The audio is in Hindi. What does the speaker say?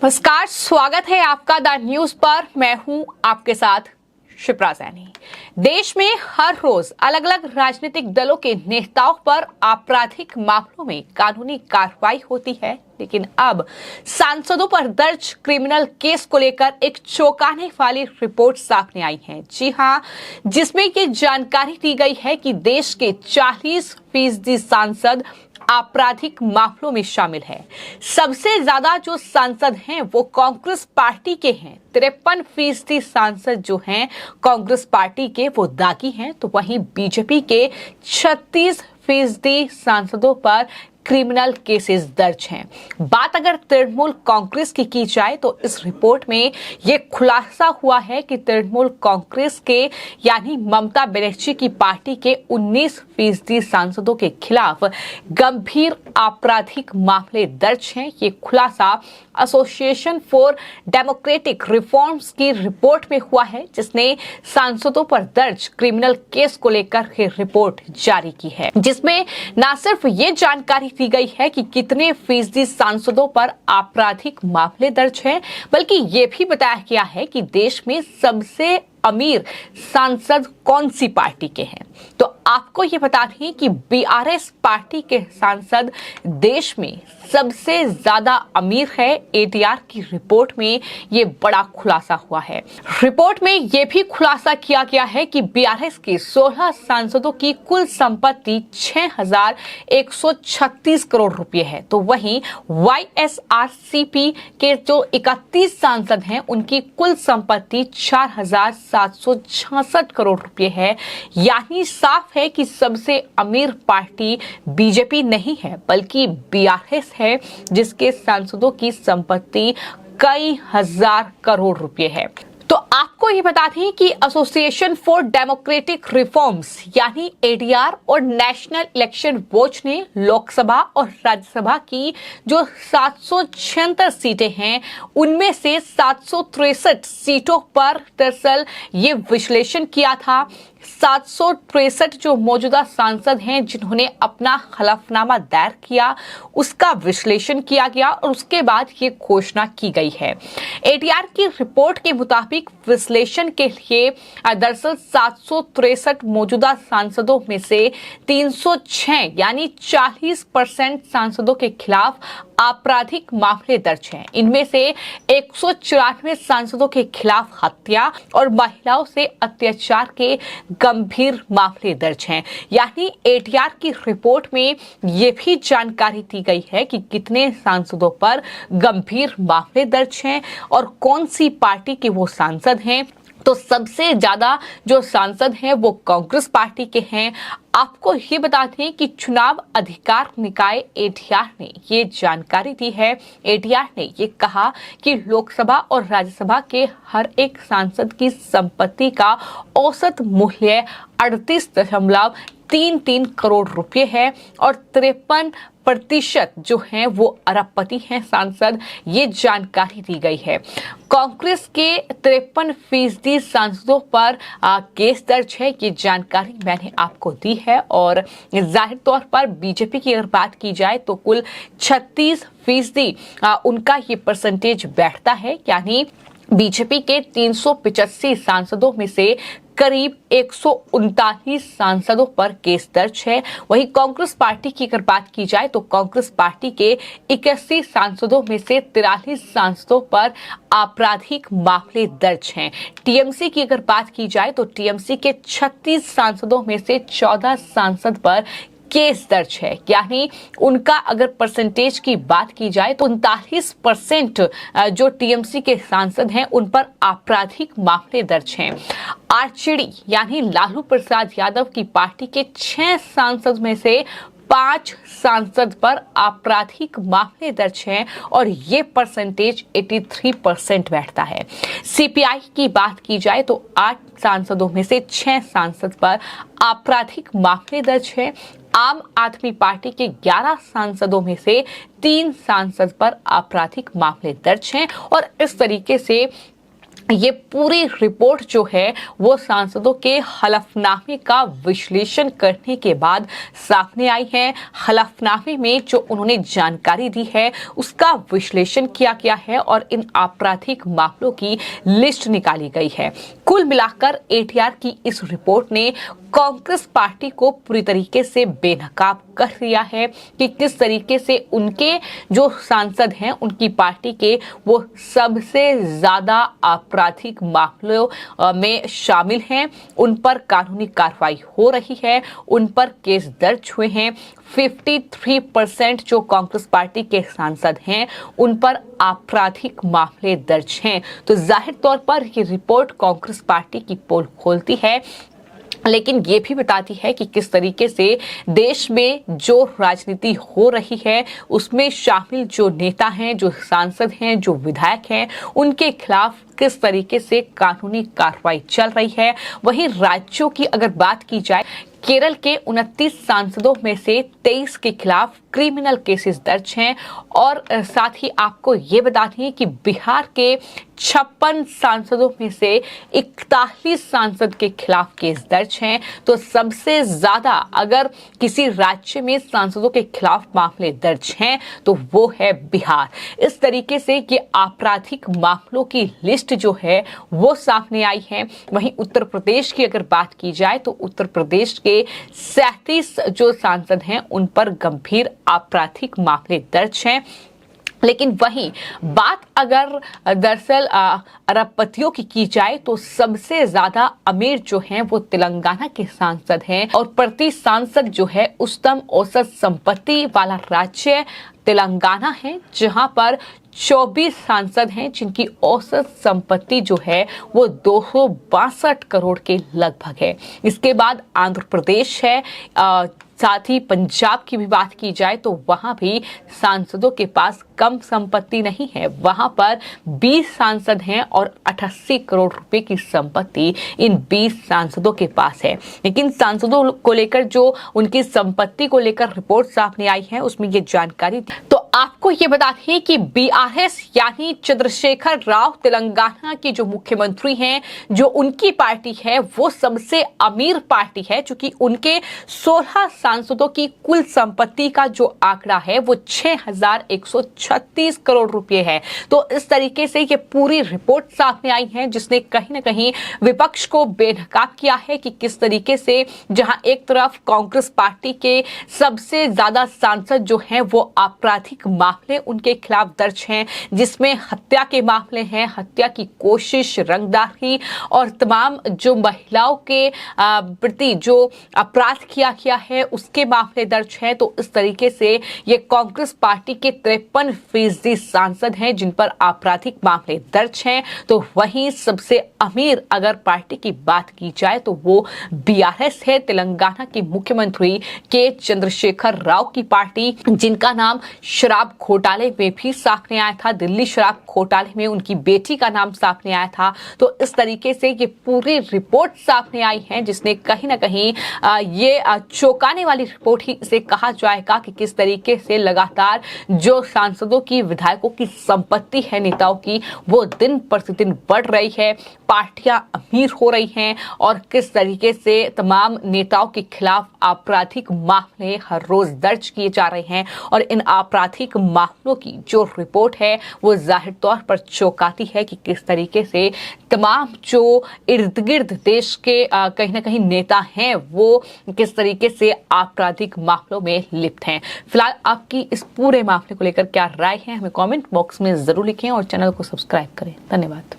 नमस्कार, स्वागत है आपका द न्यूज पर। मैं हूं आपके साथ शिप्रा सैनी। देश में हर रोज अलग अलग राजनीतिक दलों के नेताओं पर आपराधिक मामलों में कानूनी कार्रवाई होती है, लेकिन अब सांसदों पर दर्ज क्रिमिनल केस को लेकर एक चौंकाने वाली रिपोर्ट सामने आई है। जी हां, जिसमें ये जानकारी दी गई है कि देश के 40% सांसद आपराधिक मामलों में शामिल है। सबसे ज्यादा जो सांसद हैं वो कांग्रेस पार्टी के हैं। 53% सांसद जो हैं कांग्रेस पार्टी के वो दागी हैं, तो वहीं बीजेपी के 36% सांसदों पर क्रिमिनल केसेस दर्ज हैं। बात अगर तृणमूल कांग्रेस की जाए तो इस रिपोर्ट में यह खुलासा हुआ है कि तृणमूल कांग्रेस के यानी ममता बनर्जी की पार्टी के 19% सांसदों के खिलाफ गंभीर आपराधिक मामले दर्ज हैं। ये खुलासा एसोसिएशन फॉर डेमोक्रेटिक रिफॉर्म्स की रिपोर्ट में हुआ है, जिसने सांसदों पर दर्ज क्रिमिनल केस को लेकर रिपोर्ट जारी की है, जिसमें न सिर्फ ये जानकारी दी गई है कि कितने फीसदी सांसदों पर आपराधिक मामले दर्ज हैं, बल्कि ये भी बताया गया है कि देश में सबसे अमीर सांसद कौन सी पार्टी के हैं। तो आपको ये बता दें कि बीआरएस पार्टी के सांसद देश में सबसे ज्यादा अमीर है। एटीआर की रिपोर्ट में ये बड़ा खुलासा हुआ है। रिपोर्ट में ये भी खुलासा किया गया है कि बीआरएस के 16 सांसदों की कुल संपत्ति 6,136 करोड़ रुपए है, तो वहीं वाईएसआरसीपी के जो 31 सांसद हैं उनकी कुल संपत्ति 4,766 करोड़ रुपए है। यानी साफ है कि सबसे अमीर पार्टी बीजेपी नहीं है, बल्कि बीआरएस है, जिसके सांसदों की संपत्ति कई हजार करोड़ रुपए है। तो आपको ये बता दें कि एसोसिएशन फॉर डेमोक्रेटिक रिफॉर्म्स यानी एडीआर और नेशनल इलेक्शन वॉच ने लोकसभा और राज्यसभा की जो 776 सीटें हैं उनमें से 763 सीटों पर दरअसल ये विश्लेषण किया था। 763 जो मौजूदा सांसद हैं जिन्होंने अपना हलफनामा दायर किया, उसका विश्लेषण किया गया और उसके बाद ये घोषणा की गई है। एटीआर की रिपोर्ट के मुताबिक विश्लेषण के लिए दरअसल 763 मौजूदा सांसदों में से 306 यानी 40% सांसदों के खिलाफ आपराधिक मामले दर्ज हैं। इनमें से 194 सांसदों के खिलाफ हत्या और महिलाओं से अत्याचार के गंभीर मामले दर्ज हैं। यानी एटीआर की रिपोर्ट में यह भी जानकारी दी गई है कि कितने सांसदों पर गंभीर मामले दर्ज हैं और कौन सी पार्टी के वो सांसद हैं। तो सबसे ज्यादा जो सांसद हैं वो कांग्रेस पार्टी के हैं। आपको ये बता दें कि चुनाव अधिकार निकाय एटीआर ने ये जानकारी दी है। एटीआर ने ये कहा कि लोकसभा और राज्यसभा के हर एक सांसद की संपत्ति का औसत मूल्य 38.33 करोड़ रुपए है और 53% जो हैं वो अरबपति हैं सांसद। ये जानकारी दी गई है। कांग्रेस के 53% सांसदों पर केस दर्ज है। ये जानकारी मैंने आपको दी है और जाहिर तौर पर बीजेपी की अगर बात की जाए तो कुल 36% उनका ये परसेंटेज बैठता है। यानी बीजेपी के 385 सांसदों में से करीब 139 सांसदों पर केस दर्ज है। वहीं कांग्रेस पार्टी की अगर बात की जाए तो कांग्रेस पार्टी के 81 सांसदों में से 43 सांसदों पर आपराधिक मामले दर्ज हैं। टीएमसी की अगर बात की जाए तो टीएमसी के 36 सांसदों में से 14 सांसद पर केस दर्ज है। यानी उनका अगर परसेंटेज की बात की जाए तो 39% जो टीएमसी के सांसद हैं उन पर आपराधिक मामले दर्ज हैं। आरजेडी यानी लालू प्रसाद यादव की पार्टी के 6 सांसद में से 5 सांसद पर आपराधिक मामले दर्ज हैं और ये परसेंटेज 83% बैठता है। सीपीआई की बात की जाए तो 8 सांसदों में से 6 सांसद पर आपराधिक मामले दर्ज हैं। आम आदमी पार्टी के 11 सांसदों में से 3 सांसद पर आपराधिक मामले दर्ज हैं और इस तरीके से ये पूरी रिपोर्ट जो है वो सांसदों के हलफनामे का विश्लेषण करने के बाद सामने आई है। हलफनामे में जो उन्होंने जानकारी दी है उसका विश्लेषण किया गया है और इन आपराधिक मामलों की लिस्ट निकाली गई है। कुल मिलाकर एटीआर की इस रिपोर्ट ने कांग्रेस पार्टी को पूरी तरीके से बेनकाब कर दिया है कि किस तरीके से उनके जो सांसद हैं उनकी पार्टी के वो सबसे ज्यादा आपराधिक मामलों में शामिल हैं, उन पर कानूनी कार्रवाई हो रही है, उन पर केस दर्ज हुए हैं। 53% जो कांग्रेस पार्टी के सांसद हैं उन पर आपराधिक मामले दर्ज हैं। तो जाहिर तौर पर ये रिपोर्ट कांग्रेस पार्टी की पोल खोलती है, लेकिन ये भी बताती है कि किस तरीके से देश में जो राजनीति हो रही है उसमें शामिल जो नेता हैं, जो सांसद हैं, जो विधायक हैं, उनके खिलाफ किस तरीके से कानूनी कार्रवाई चल रही है। वहीं राज्यों की अगर बात की जाए, केरल के 29 सांसदों में से 23 के खिलाफ क्रिमिनल केसेस दर्ज हैं और साथ ही आपको ये बता दें कि बिहार के 56 सांसदों में से 41 सांसद के खिलाफ केस दर्ज हैं। तो सबसे ज्यादा अगर किसी राज्य में सांसदों के खिलाफ मामले दर्ज हैं तो वो है बिहार। इस तरीके से ये आपराधिक मामलों की लिस्ट जो है वो सामने आई है। वहीं उत्तर प्रदेश की अगर बात की जाए तो उत्तर प्रदेश के 37 जो सांसद हैं उन पर गंभीर आपराधिक मामले दर्ज हैं। लेकिन वहीं बात अगर दरअसल अरबपतियों की जाए तो सबसे ज्यादा अमीर जो हैं वो तेलंगाना के सांसद हैं और प्रति सांसद जो है उच्चतम औसत संपत्ति वाला राज्य तेलंगाना है, जहां पर 24 सांसद हैं जिनकी औसत संपत्ति जो है वो 262 करोड़ के लगभग है। इसके बाद आंध्र प्रदेश है, साथ ही पंजाब की भी बात की जाए तो वहां भी सांसदों के पास कम संपत्ति नहीं है, वहां पर 20 सांसद हैं और 88 करोड़ रुपए की संपत्ति इन 20 सांसदों के पास है। लेकिन सांसदों को लेकर जो उनकी संपत्ति को लेकर रिपोर्ट सामने आई है उसमें ये जानकारी तो आपको ये बता दें कि बीआरएस यानी चंद्रशेखर राव तेलंगाना के जो मुख्यमंत्री हैं, जो उनकी पार्टी है वो सबसे अमीर पार्टी है, क्योंकि उनके 16 सांसदों की कुल संपत्ति का जो आंकड़ा है वो 6136 करोड़ रुपए है। तो इस तरीके से ये पूरी रिपोर्ट सामने आई है जिसने कहीं ना कहीं विपक्ष को बेनकाब किया है कि किस तरीके से जहां एक तरफ कांग्रेस पार्टी के सबसे ज्यादा सांसद जो हैं वो आपराधिक मामले उनके खिलाफ दर्ज हैं, जिसमें हत्या के मामले हैं, हत्या की कोशिश, रंगदारी और तमाम जो महिलाओं के प्रति जो अपराध किया गया है उसके मामले दर्ज हैं। तो इस तरीके से ये कांग्रेस पार्टी के 53% सांसद हैं जिन पर आपराधिक मामले दर्ज हैं। तो वहीं सबसे अमीर अगर पार्टी की बात की जाए तो वो बीआरएस है, तेलंगाना के मुख्यमंत्री के चंद्रशेखर राव की पार्टी, जिनका नाम शराब घोटाले में भी सामने आया था। दिल्ली शराब घोटाले में उनकी बेटी का नाम सामने आया था। तो इस तरीके से ये पूरी रिपोर्ट सामने आई है जिसने कहीं ना कहीं ये चौंकाने वाली रिपोर्ट ही इसे कहा जाएगा कि किस तरीके से लगातार जो सांसदों की, विधायकों की संपत्ति है, नेताओं की, वो दिन प्रतिदिन बढ़ रही है, पार्टियां अमीर हो रही हैं और किस तरीके से तमाम नेताओं के खिलाफ आपराधिक मामले हर रोज दर्ज किए जा रहे हैं। और इन आपराधिक मामलों की जो रिपोर्ट है वो जाहिर तौर पर चौंकाती है कि किस तरीके से तमाम जो इर्द गिर्द देश के कहीं ना कहीं नेता हैं वो किस तरीके से आपराधिक मामलों में लिप्त हैं। फिलहाल आपकी इस पूरे मामले को लेकर क्या राय है हमें कमेंट बॉक्स में जरूर लिखें और चैनल को सब्सक्राइब करें। धन्यवाद।